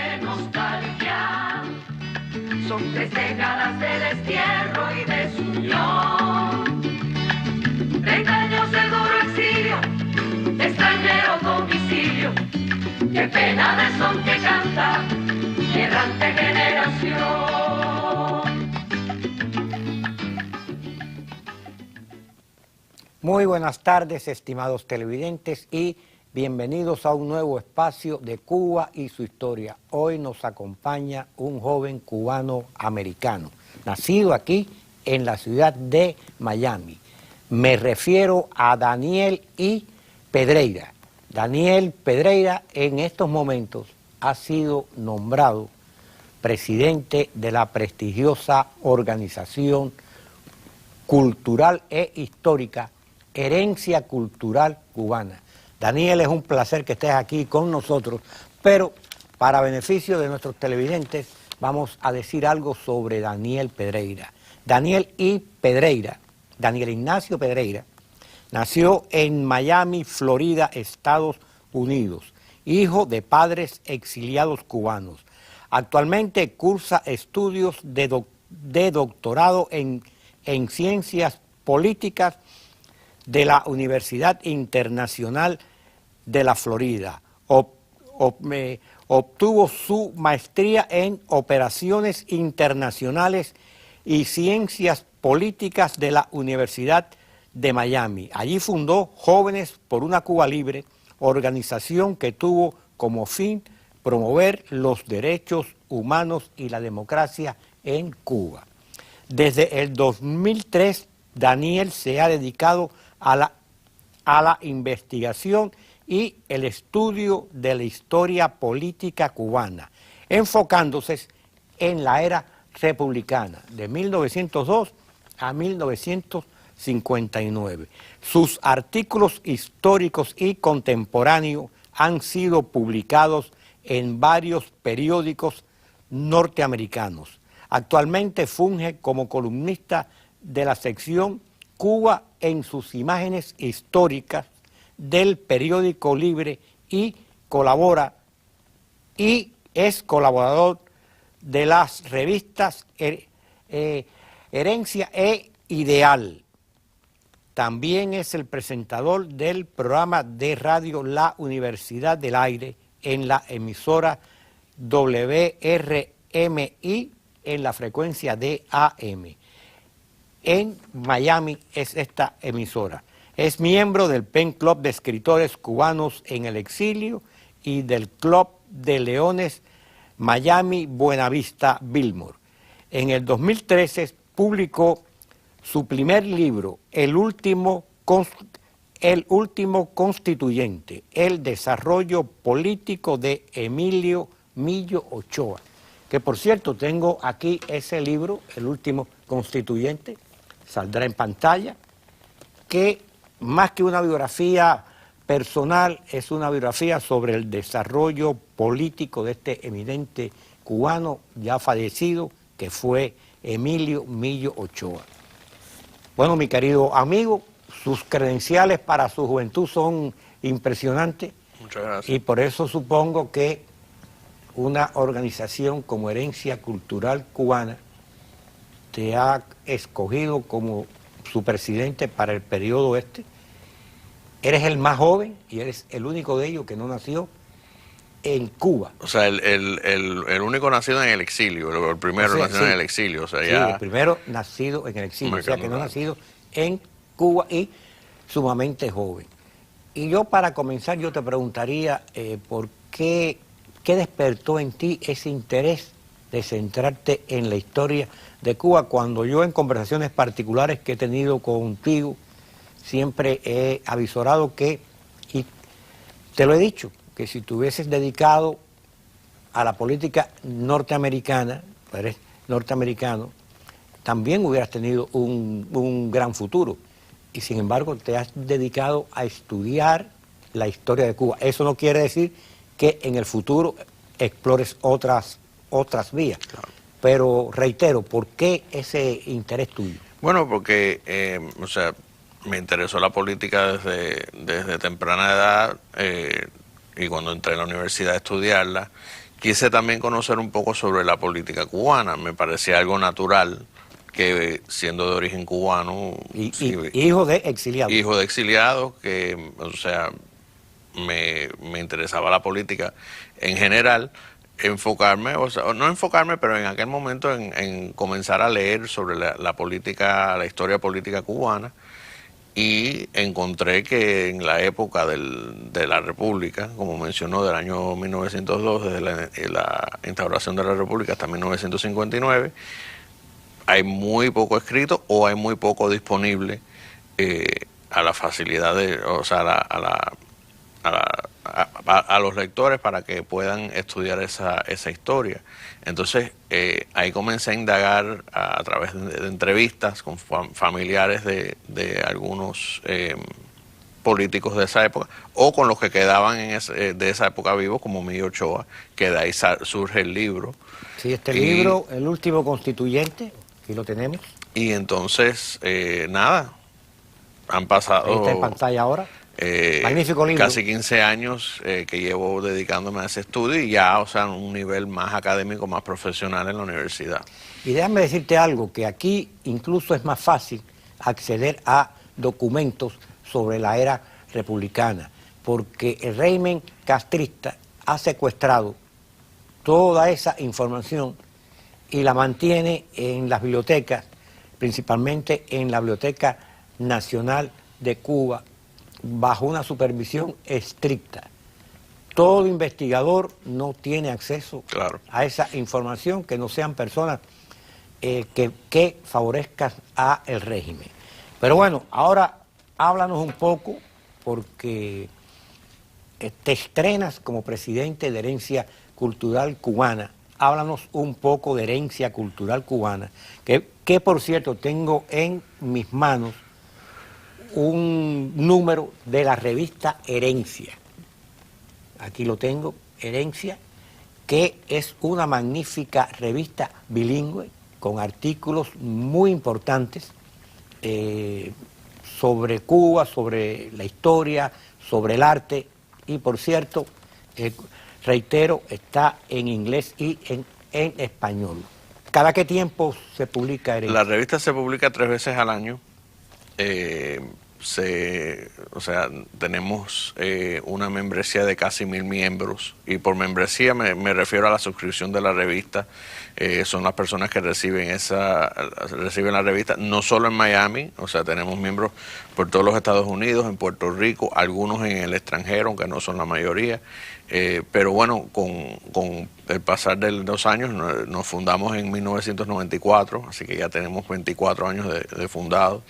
de nostalgia. Son 3 décadas de destierro y desunión. 30 años de duro exilio, de extranjero domicilio. Qué pena de son que canta mi errante generación. Muy buenas tardes, estimados televidentes, y bienvenidos a un nuevo espacio de Cuba y su historia. Hoy nos acompaña un joven cubano-americano, nacido aquí en la ciudad de Miami. Me refiero a Daniel I. Pedreira. Daniel Pedreira en estos momentos ha sido nombrado presidente de la prestigiosa organización cultural e histórica Herencia Cultural Cubana. Daniel, es un placer que estés aquí con nosotros, pero para beneficio de nuestros televidentes vamos a decir algo sobre Daniel Pedreira. Daniel I. Pedreira, Daniel Ignacio Pedreira, nació en Miami, Florida, Estados Unidos, hijo de padres exiliados cubanos. Actualmente cursa estudios de doctorado en Ciencias Políticas de la Universidad Internacional de la Florida. Obtuvo su maestría en Operaciones Internacionales y Ciencias Políticas de la Universidad de Miami. Allí fundó Jóvenes por una Cuba Libre, organización que tuvo como fin promover los derechos humanos y la democracia en Cuba. Desde el 2003, Daniel se ha dedicado a la investigación y el estudio de la historia política cubana, enfocándose en la era republicana de 1902 a 1959. Sus artículos históricos y contemporáneos han sido publicados en varios periódicos norteamericanos. Actualmente funge como columnista de la sección Cuba en sus imágenes históricas del periódico Libre y es colaborador de las revistas Herencia e Ideal. También es el presentador del programa de radio La Universidad del Aire en la emisora WRMI en la frecuencia de AM. En Miami es esta emisora. Es miembro del PEN Club de Escritores Cubanos en el Exilio y del Club de Leones Miami Buenavista Billmore. En el 2013 publicó su primer libro, El último constituyente, el desarrollo político de Emilio Millo Ochoa, que por cierto tengo aquí ese libro, El último constituyente, saldrá en pantalla, que más que una biografía personal es una biografía sobre el desarrollo político de este eminente cubano ya fallecido, que fue Emilio Millo Ochoa. Bueno, mi querido amigo, sus credenciales para su juventud son impresionantes. Muchas gracias. Y por eso supongo que una organización como Herencia Cultural Cubana te ha escogido como su presidente para el periodo este. Eres el más joven y eres el único de ellos que no nació en Cuba. O sea, el único nacido en el exilio, el primero nacido en el exilio. O sea, sí, ya... el primero nacido en el exilio, o sea que no nacido en Cuba y sumamente joven. Y yo, para comenzar, yo te preguntaría por qué despertó en ti ese interés de centrarte en la historia de Cuba, cuando yo en conversaciones particulares que he tenido contigo siempre he avisorado que, y te lo he dicho, que si te hubieses dedicado a la política norteamericana, eres norteamericano, también hubieras tenido un gran futuro. Y sin embargo te has dedicado a estudiar la historia de Cuba. Eso no quiere decir que en el futuro explores otras vías. Claro. Pero reitero, ¿por qué ese interés tuyo? Bueno, porque, o sea, me interesó la política desde temprana edad, y cuando entré a la universidad a estudiarla, quise también conocer un poco sobre la política cubana. Me parecía algo natural que, siendo de origen cubano, hijo de exiliados. Hijo de exiliados, que, o sea, me interesaba la política en general, enfocarme, o sea, no enfocarme, pero en aquel momento en comenzar a leer sobre la política, la historia política cubana, y encontré que en la época de la República, como mencionó, del año 1902, desde la instauración de la República hasta 1959, hay muy poco escrito o hay muy poco disponible a la facilidad de, o sea, a los lectores para que puedan estudiar esa historia. Entonces, ahí comencé a indagar a través de entrevistas con familiares de algunos políticos de esa época, o con los que quedaban de esa época vivos, como Miguel Ochoa, que de ahí surge el libro. Sí, este libro, El último constituyente, aquí lo tenemos. Y entonces, nada, han pasado... Ahí está en pantalla ahora. Magnífico libro. Casi 15 años que llevo dedicándome a ese estudio, y ya, o sea, en un nivel más académico, más profesional en la universidad. Y déjame decirte algo, que aquí incluso es más fácil acceder a documentos sobre la era republicana, porque el régimen castrista ha secuestrado toda esa información y la mantiene en las bibliotecas, principalmente en la Biblioteca Nacional de Cuba, bajo una supervisión estricta. Todo investigador no tiene acceso a esa información, que no sean personas que favorezcan a el régimen. Pero bueno, ahora háblanos un poco, porque te estrenas como presidente de Herencia Cultural Cubana. Háblanos un poco de Herencia Cultural Cubana, que por cierto tengo en mis manos un número de la revista Herencia. Aquí lo tengo, Herencia, que es una magnífica revista bilingüe con artículos muy importantes sobre Cuba, sobre la historia, sobre el arte, y por cierto, reitero, está en inglés y en español. ¿Cada qué tiempo se publica Herencia? La revista se publica 3 veces al año. O sea, tenemos una membresía de casi 1000 miembros, y por membresía me refiero a la suscripción de la revista. Son las personas que reciben la revista, no solo en Miami, o sea, tenemos miembros por todos los Estados Unidos, en Puerto Rico, algunos en el extranjero, aunque no son la mayoría. Pero bueno, con el pasar de los años, nos fundamos en 1994, así que ya tenemos 24 años de fundado.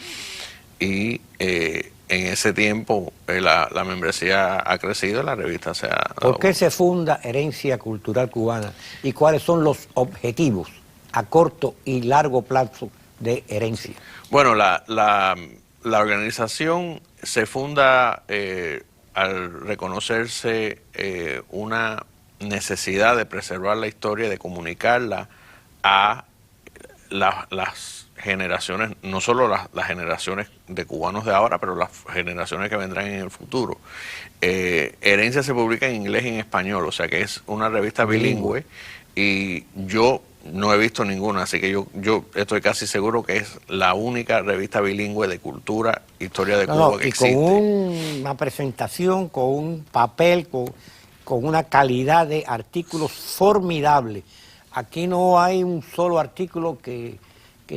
Y en ese tiempo la membresía ha crecido, la revista se ha... ¿Por qué se funda Herencia Cultural Cubana y cuáles son los objetivos a corto y largo plazo de Herencia? Bueno, la organización se funda al reconocerse una necesidad de preservar la historia y de comunicarla a las generaciones, no solo las generaciones de cubanos de ahora, pero las generaciones que vendrán en el futuro. Herencia se publica en inglés y en español, o sea que es una revista bilingüe, y yo no he visto ninguna, así que yo estoy casi seguro que es la única revista bilingüe de cultura, historia de Cuba que existe. Y con una presentación, con un papel, con una calidad de artículos formidable. Aquí no hay un solo artículo que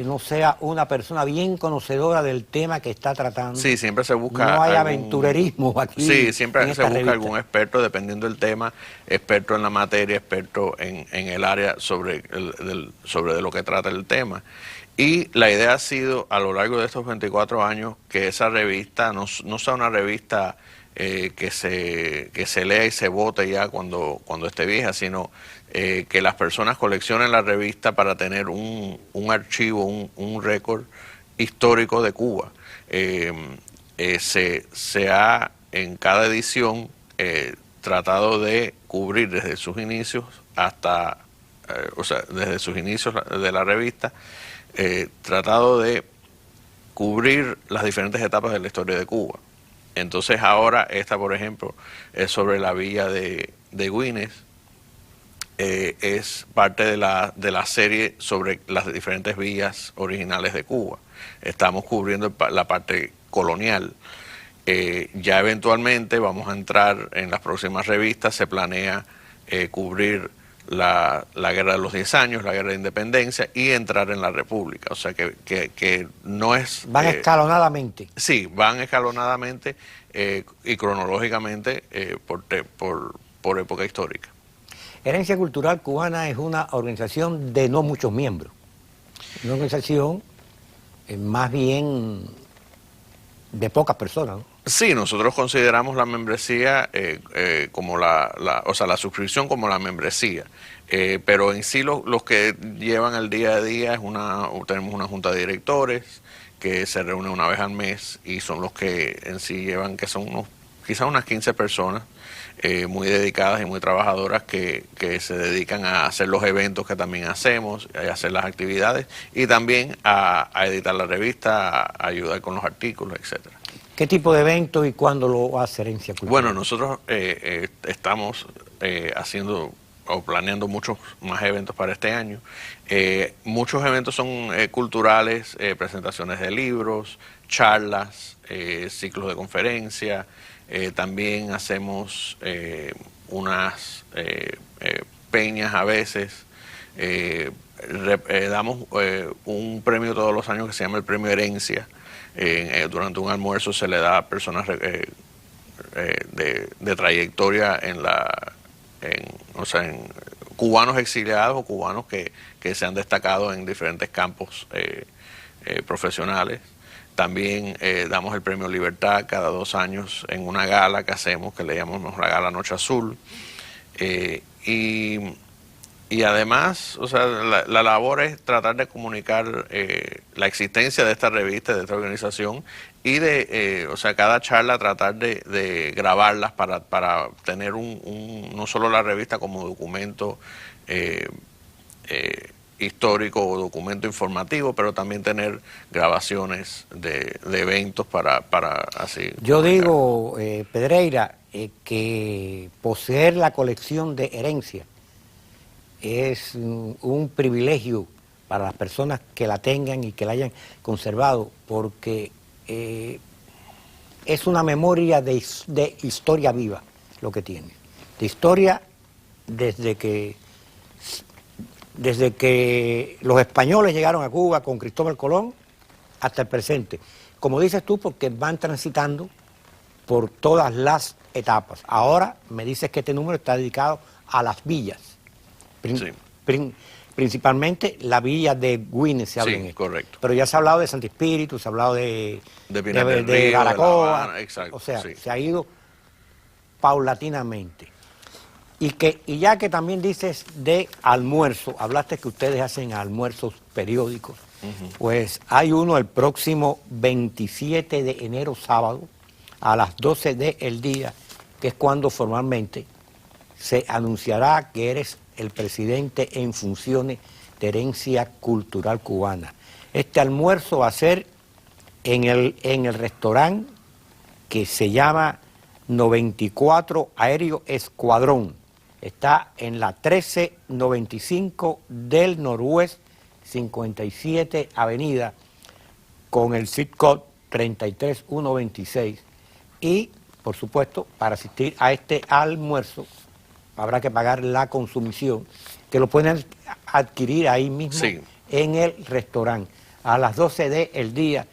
no sea una persona bien conocedora del tema que está tratando. Sí, siempre se busca... No hay aventurerismo aquí. Sí, siempre se busca revista. Algún experto, dependiendo del tema, experto en la materia, experto en el área sobre de lo que trata el tema. Y la idea ha sido, a lo largo de estos 24 años, que esa revista no sea una revista que se lea y se vote ya cuando esté vieja, sino que las personas coleccionen la revista para tener un archivo, un récord histórico de Cuba. Se ha en cada edición tratado de cubrir desde sus inicios hasta, o sea, desde sus inicios de la revista, tratado de cubrir las diferentes etapas de la historia de Cuba. Entonces ahora esta, por ejemplo, es sobre la villa de Güines, es parte de la serie sobre las diferentes vías originales de Cuba. Estamos cubriendo la parte colonial. Ya eventualmente vamos a entrar en las próximas revistas, se planea cubrir la guerra de los 10 años, la guerra de independencia y entrar en la república. O sea que no es... Van escalonadamente. Sí, van escalonadamente y cronológicamente por época histórica. Herencia Cultural Cubana es una organización de no muchos miembros. Una organización más bien de pocas personas, ¿no? Sí, nosotros consideramos la membresía como o sea, la suscripción como la membresía, pero en sí los que llevan el día a día tenemos una junta de directores que se reúne una vez al mes y son los que en sí llevan, que son quizás unas 15 personas muy dedicadas y muy trabajadoras que se dedican a hacer los eventos que también hacemos, a hacer las actividades y también a editar la revista, a ayudar con los artículos, etcétera. ¿Qué tipo de evento y cuándo lo hace Herencia Cultural? Bueno, nosotros estamos haciendo o planeando muchos más eventos para este año. Muchos eventos son culturales, presentaciones de libros, charlas, ciclos de conferencia. También hacemos unas peñas a veces. Damos un premio todos los años que se llama el Premio Herencia. Durante un almuerzo se le da a personas de trayectoria en cubanos exiliados o cubanos que se han destacado en diferentes campos profesionales. También damos el Premio Libertad cada 2 años en una gala que hacemos, que le llamamos la Gala Noche Azul. Y además, o sea, la labor es tratar de comunicar la existencia de esta revista, de esta organización, y o sea, cada charla tratar de grabarlas para tener no solo la revista como documento histórico o documento informativo, pero también tener grabaciones de eventos para así. Yo digo, Pedreira, que poseer la colección de Herencia es un privilegio para las personas que la tengan y que la hayan conservado, porque es una memoria de historia viva lo que tiene. De historia desde que los españoles llegaron a Cuba con Cristóbal Colón hasta el presente. Como dices tú, porque van transitando por todas las etapas. Ahora me dices que este número está dedicado a las villas. Sí. Principalmente la villa de Güines se habla en esto. Correcto. Pero ya se ha hablado de Santo Espíritu, se ha hablado de Pinar del Río, Baracoa, de La Habana, exacto, o sea, sí. se ha ido paulatinamente. Y ya que también dices de almuerzo, hablaste que ustedes hacen almuerzos periódicos, pues hay uno el próximo 27 de enero, sábado, a las 12 del día, que es cuando formalmente se anunciará que eres el presidente en funciones de Herencia Cultural Cubana. Este almuerzo va a ser en el restaurante que se llama 94 Aéreo Escuadrón. Está en la 1395 del Noroeste, 57 Avenida, con el zip code 33126. Y, por supuesto, para asistir a este almuerzo habrá que pagar la consumición, que lo pueden adquirir ahí mismo, sí, en el restaurante, a las 12 del día.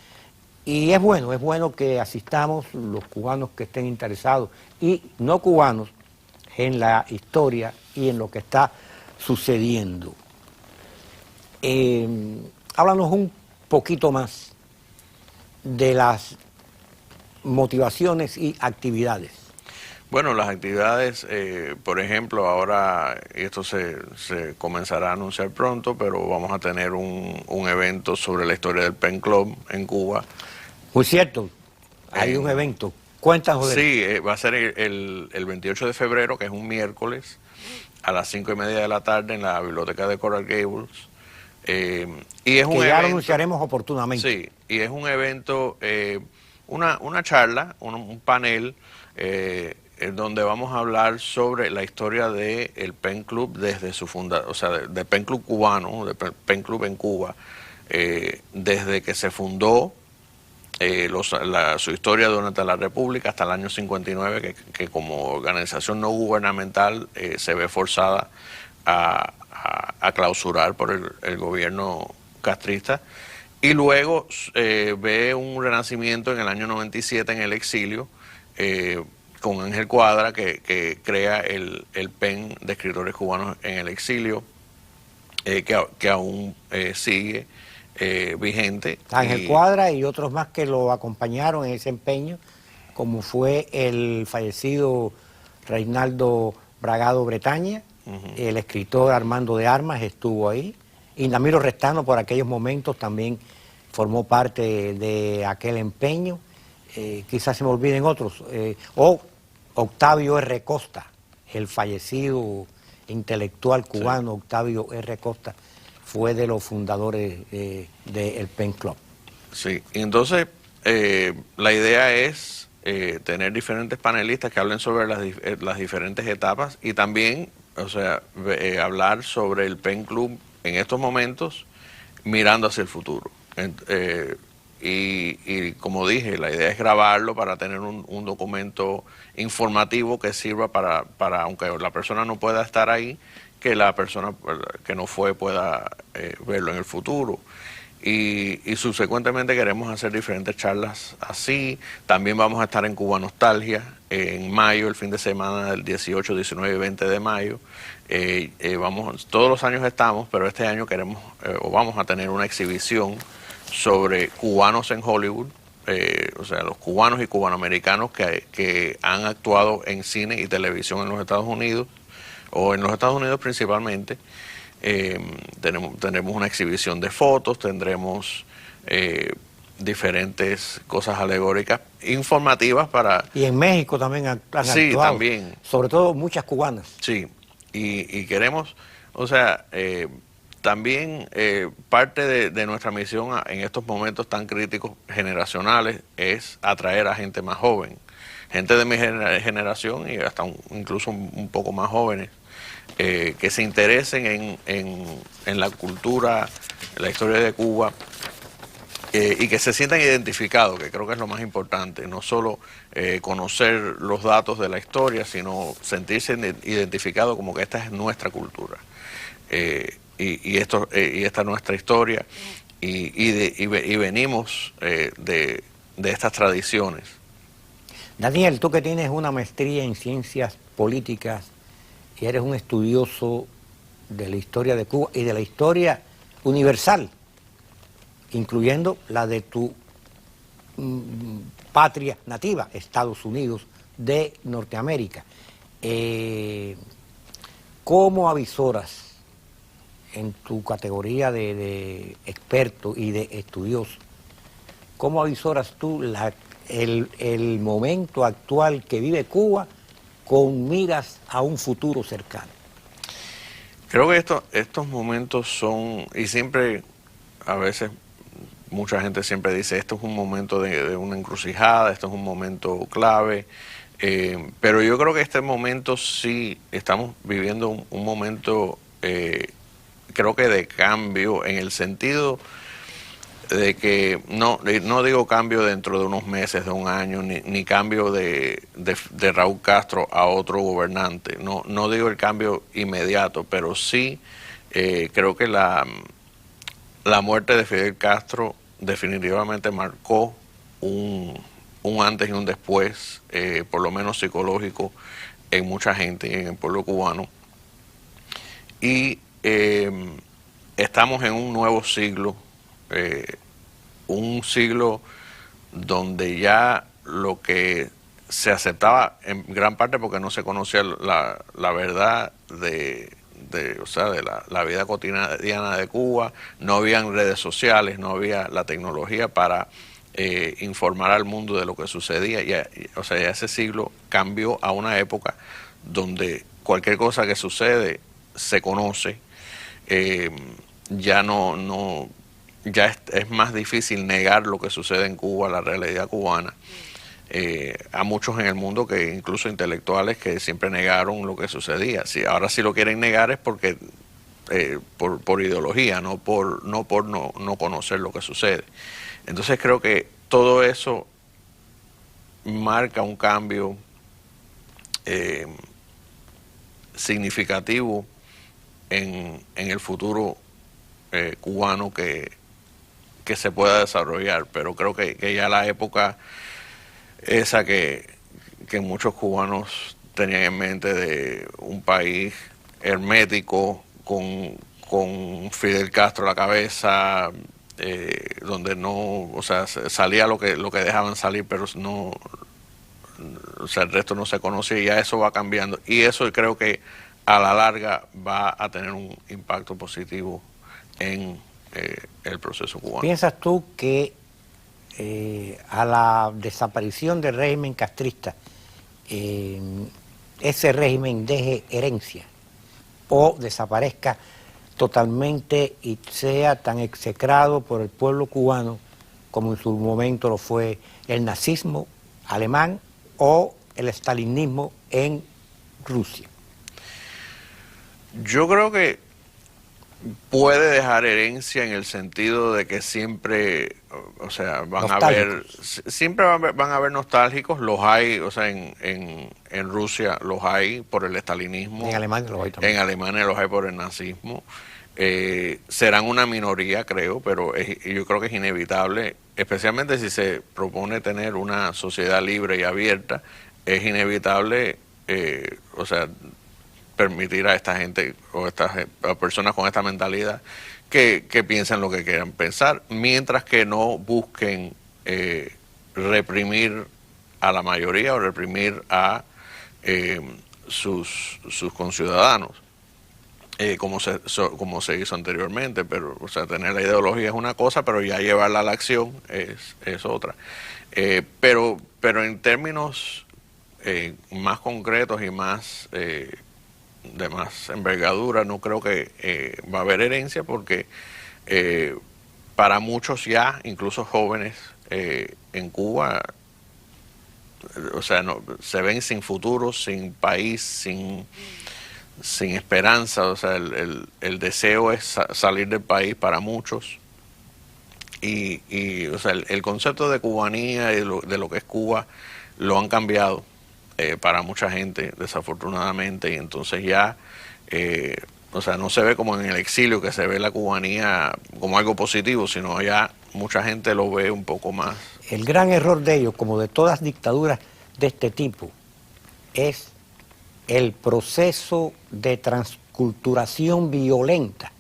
Y es bueno que asistamos los cubanos que estén interesados y no cubanos en la historia y en lo que está sucediendo. Háblanos un poquito más de las motivaciones y actividades. Bueno, las actividades, por ejemplo, ahora, y esto se comenzará a anunciar pronto, pero vamos a tener un evento sobre la historia del Pen Club en Cuba. Muy cierto, hay un evento. Cuéntanos de Sí, va a ser el 28 de febrero, que es un miércoles, a las 5:30 de la tarde en la biblioteca de Coral Gables. Y es un que ya evento, lo anunciaremos oportunamente. Sí, y es un evento, una charla, un panel donde vamos a hablar sobre la historia del Pen Club desde su fundación, o sea, del Pen Club cubano, del Pen Club en Cuba, desde que se fundó, su historia durante la República hasta el año 59, que como organización no gubernamental se ve forzada a clausurar por el gobierno castrista, y luego ve un renacimiento en el año 97 en el exilio, con Ángel Cuadra, que crea el PEN de escritores cubanos en el exilio, que aún sigue vigente. Ángel Cuadra y otros más que lo acompañaron en ese empeño, como fue el fallecido Reinaldo Bragado Bretaña, el escritor Armando de Armas estuvo ahí, y Namiro Restano por aquellos momentos también formó parte de aquel empeño. Quizás se me olviden otros, o Octavio R. Costa, el fallecido intelectual cubano, sí. Octavio R. Costa fue de los fundadores del Pen Club. Sí, y entonces la idea es tener diferentes panelistas que hablen sobre las diferentes etapas, y también, o sea, hablar sobre el Pen Club en estos momentos mirando hacia el futuro. Y como dije, la idea es grabarlo para tener un documento informativo que sirva para, aunque la persona no pueda estar ahí, que la persona que no fue pueda verlo en el futuro. Y subsecuentemente queremos hacer diferentes charlas así. También vamos a estar en Cuba Nostalgia en mayo, el fin de semana del 18, 19 y 20 de mayo. Todos los años estamos, pero este año queremos o vamos a tener una exhibición sobre cubanos en Hollywood, o sea, los cubanos y cubanoamericanos que han actuado en cine y televisión en los Estados Unidos, o en los Estados Unidos principalmente. Tendremos una exhibición de fotos, tendremos diferentes cosas alegóricas, informativas para... Y en México también han sí, actuado, también. Sobre todo muchas cubanas. Sí, y queremos, o sea, también parte de nuestra misión en estos momentos tan críticos generacionales es atraer a gente más joven, gente de mi generación y hasta incluso un poco más jóvenes, que se interesen en la cultura, en la historia de Cuba, y que se sientan identificados, que creo que es lo más importante, no solo conocer los datos de la historia, sino sentirse identificados como que esta es nuestra cultura, y esta es nuestra historia, y venimos de estas tradiciones. Daniel, tú que tienes una maestría en ciencias políticas y eres un estudioso de la historia de Cuba y de la historia universal, incluyendo la de tu patria nativa, Estados Unidos de Norteamérica. ¿Cómo avisoras en tu categoría de experto y de estudioso, cómo avisoras tú el momento actual que vive Cuba con miras a un futuro cercano? Creo que estos momentos son, y siempre, a veces, mucha gente siempre dice, esto es un momento de una encrucijada, esto es un momento clave, pero yo creo que este momento sí, estamos viviendo un momento, creo que de cambio, en el sentido de que no digo cambio dentro de unos meses, de un año, ni cambio de Raúl Castro a otro gobernante, no digo el cambio inmediato, pero sí creo que la muerte de Fidel Castro definitivamente marcó un antes y un después, por lo menos psicológico, en mucha gente, en el pueblo cubano, y estamos en un nuevo siglo, un siglo donde ya lo que se aceptaba en gran parte porque no se conocía la verdad de la vida cotidiana de Cuba, no habían redes sociales, no había la tecnología para informar al mundo de lo que sucedía. Ya ese siglo cambió a una época donde cualquier cosa que sucede se conoce. Ya es más difícil negar lo que sucede en Cuba, la realidad cubana. a muchos en el mundo, que incluso intelectuales, que siempre negaron lo que sucedía. Si ahora sí lo quieren negar es porque por ideología, no por no conocer lo que sucede. Entonces creo que todo eso marca un cambio significativo en el futuro cubano que se pueda desarrollar, pero creo que ya la época esa que muchos cubanos tenían en mente, de un país hermético con Fidel Castro a la cabeza, donde no, o sea, salía lo que dejaban salir, pero no, o sea, el resto no se conocía, y ya eso va cambiando, y eso creo que a la larga va a tener un impacto positivo en el proceso cubano. ¿Piensas tú que a la desaparición del régimen castrista, ese régimen deje herencia o desaparezca totalmente y sea tan execrado por el pueblo cubano como en su momento lo fue el nazismo alemán o el stalinismo en Rusia? Yo creo que puede dejar herencia en el sentido de que siempre, o sea, siempre van a haber nostálgicos, los hay, o sea, en Rusia los hay por el estalinismo. En Alemania los hay también. En Alemania los hay por el nazismo. Serán una minoría, creo, pero yo creo que es inevitable, especialmente si se propone tener una sociedad libre y abierta, es inevitable, o sea, permitir a esta gente o a personas con esta mentalidad que piensen lo que quieran pensar, mientras que no busquen reprimir a la mayoría o reprimir a sus conciudadanos, como se hizo anteriormente. Pero, o sea, tener la ideología es una cosa, pero ya llevarla a la acción es otra. Pero en términos más concretos y más de más envergadura, no creo que va a haber herencia, porque para muchos ya, incluso jóvenes en Cuba, o sea, se ven sin futuro, sin país, sin esperanza. O sea, el deseo es salir del país para muchos, y o sea, el concepto de cubanía y de lo que es Cuba lo han cambiado para mucha gente, desafortunadamente, y entonces ya, o sea, no se ve como en el exilio, que se ve la cubanía como algo positivo, sino ya mucha gente lo ve un poco más. El gran error de ellos, como de todas dictaduras de este tipo, es el proceso de transculturación violenta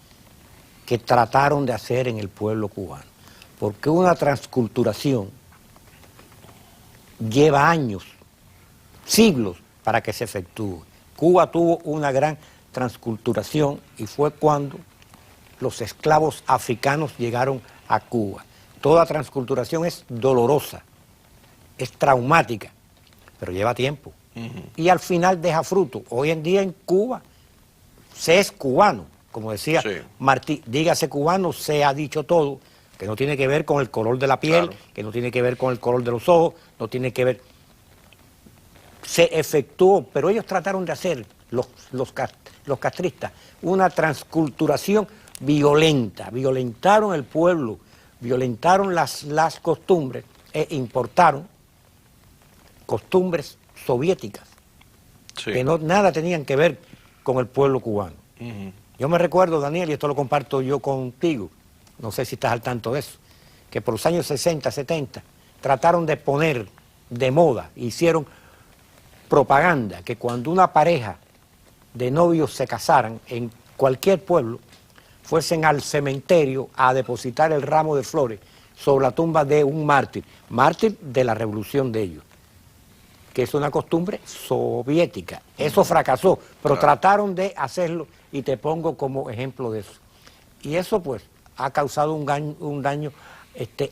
que trataron de hacer en el pueblo cubano. Porque una transculturación lleva años, siglos, para que se efectúe. Cuba tuvo una gran transculturación y fue cuando los esclavos africanos llegaron a Cuba. Toda transculturación es dolorosa, es traumática, pero lleva tiempo. Y al final deja fruto. Hoy en día en Cuba se es cubano, como decía Martí, dígase cubano, se ha dicho todo, que no tiene que ver con el color de la piel, que no tiene que ver con el color de los ojos, no tiene que ver. Se efectuó, pero ellos trataron de hacer, los castristas, una transculturación violenta, violentaron el pueblo, violentaron las costumbres e importaron costumbres soviéticas, que nada tenían que ver con el pueblo cubano. Yo me recuerdo, Daniel, y esto lo comparto yo contigo, no sé si estás al tanto de eso, que por los años 60, 70, trataron de poner de moda, hicieron propaganda, que cuando una pareja de novios se casaran en cualquier pueblo, fuesen al cementerio a depositar el ramo de flores sobre la tumba de un mártir de la revolución de ellos, que es una costumbre soviética. Eso fracasó, pero trataron de hacerlo, y te pongo como ejemplo de eso. Y eso pues ha causado un daño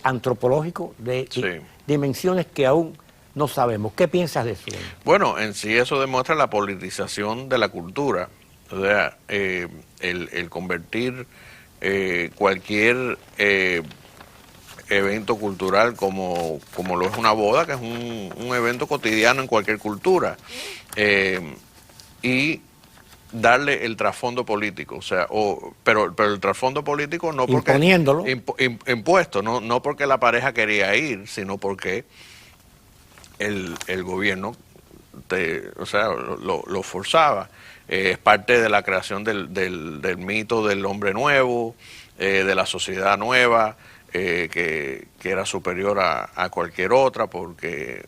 antropológico de dimensiones que aún no sabemos. ¿Qué piensas de eso? Bueno, en sí eso demuestra la politización de la cultura. O sea, el convertir cualquier evento cultural como lo es una boda, que es un evento cotidiano en cualquier cultura, y darle el trasfondo político, o sea, pero el trasfondo político no porque imponiéndolo, impuesto, no porque la pareja quería ir, sino porque el gobierno o sea, lo forzaba. Es parte de la creación del mito del hombre nuevo, de la sociedad nueva, que era superior a cualquier otra porque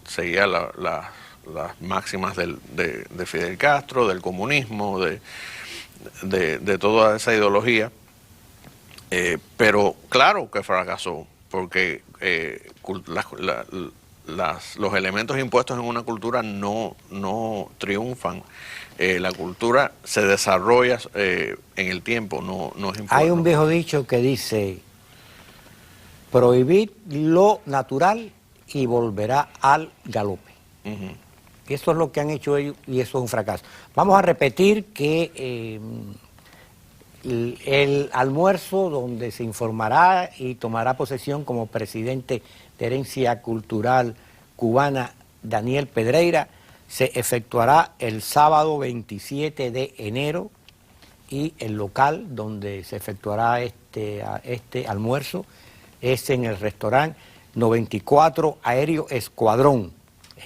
seguía las máximas de Fidel Castro, del comunismo, de toda esa ideología. Pero claro que fracasó, porque los elementos impuestos en una cultura no triunfan. La cultura se desarrolla en el tiempo, no es impuesto. Hay un viejo dicho que dice: prohibir lo natural y volverá al galope. Eso es lo que han hecho ellos y eso es un fracaso. Vamos a repetir que el almuerzo donde se informará y tomará posesión como presidente de Herencia Cultural Cubana Daniel Pedreira se efectuará el sábado 27 de enero y el local donde se efectuará este almuerzo es en el restaurante 94 Aéreo Escuadrón,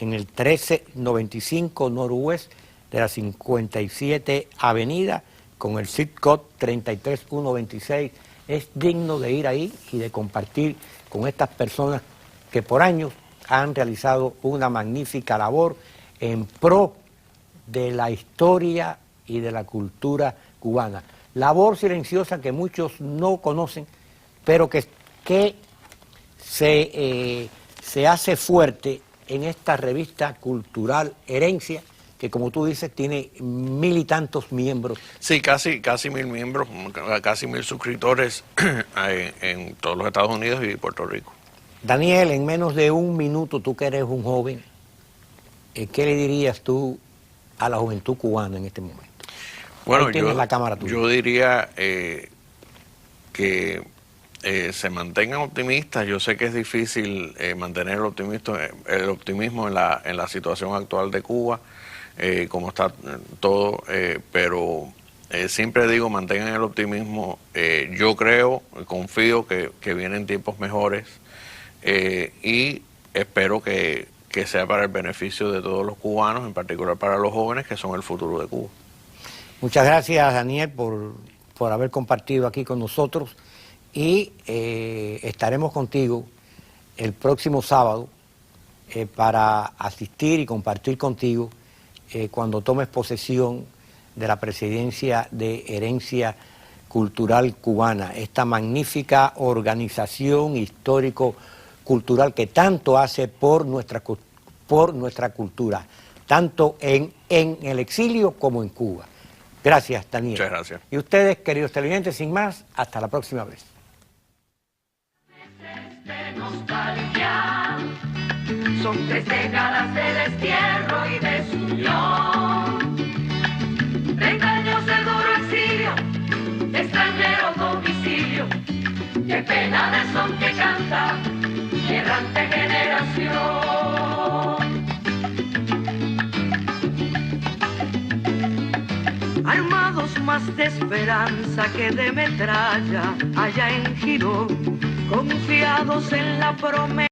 en el 1395 Noroeste de la 57 Avenida, con el zip code 33126. Es digno de ir ahí y de compartir con estas personas que por años han realizado una magnífica labor en pro de la historia y de la cultura cubana. Labor silenciosa que muchos no conocen, pero que se hace fuerte en esta revista cultural Herencia, que como tú dices tiene 1000 y tantos miembros. Sí, casi 1000 miembros, casi 1000 suscriptores en todos los Estados Unidos y Puerto Rico. Daniel, en menos de un minuto, tú que eres un joven, ¿qué le dirías tú a la juventud cubana en este momento? Bueno, ahí tienes la cámara tuya. Yo diría que se mantengan optimistas. Yo sé que es difícil mantener el optimismo en la situación actual de Cuba, como está todo, pero siempre digo, mantengan el optimismo. Yo confío que vienen tiempos mejores y espero que sea para el beneficio de todos los cubanos, en particular para los jóvenes que son el futuro de Cuba. Muchas gracias, Daniel, por haber compartido aquí con nosotros y estaremos contigo el próximo sábado para asistir y compartir contigo cuando tomes posesión de la presidencia de Herencia Cultural Cubana, esta magnífica organización histórico-cultural que tanto hace por nuestra cultura, tanto en el exilio como en Cuba. Gracias, Daniel. Muchas gracias. Y ustedes, queridos televidentes, sin más, hasta la próxima vez. De nostalgia, son 3 décadas de destierro y desunión, 30 años de duro exilio, extranjero domicilio, qué pena de son que canta mi errante generación. Armados más de esperanza que de metralla, allá en Girón, confiados en la promesa.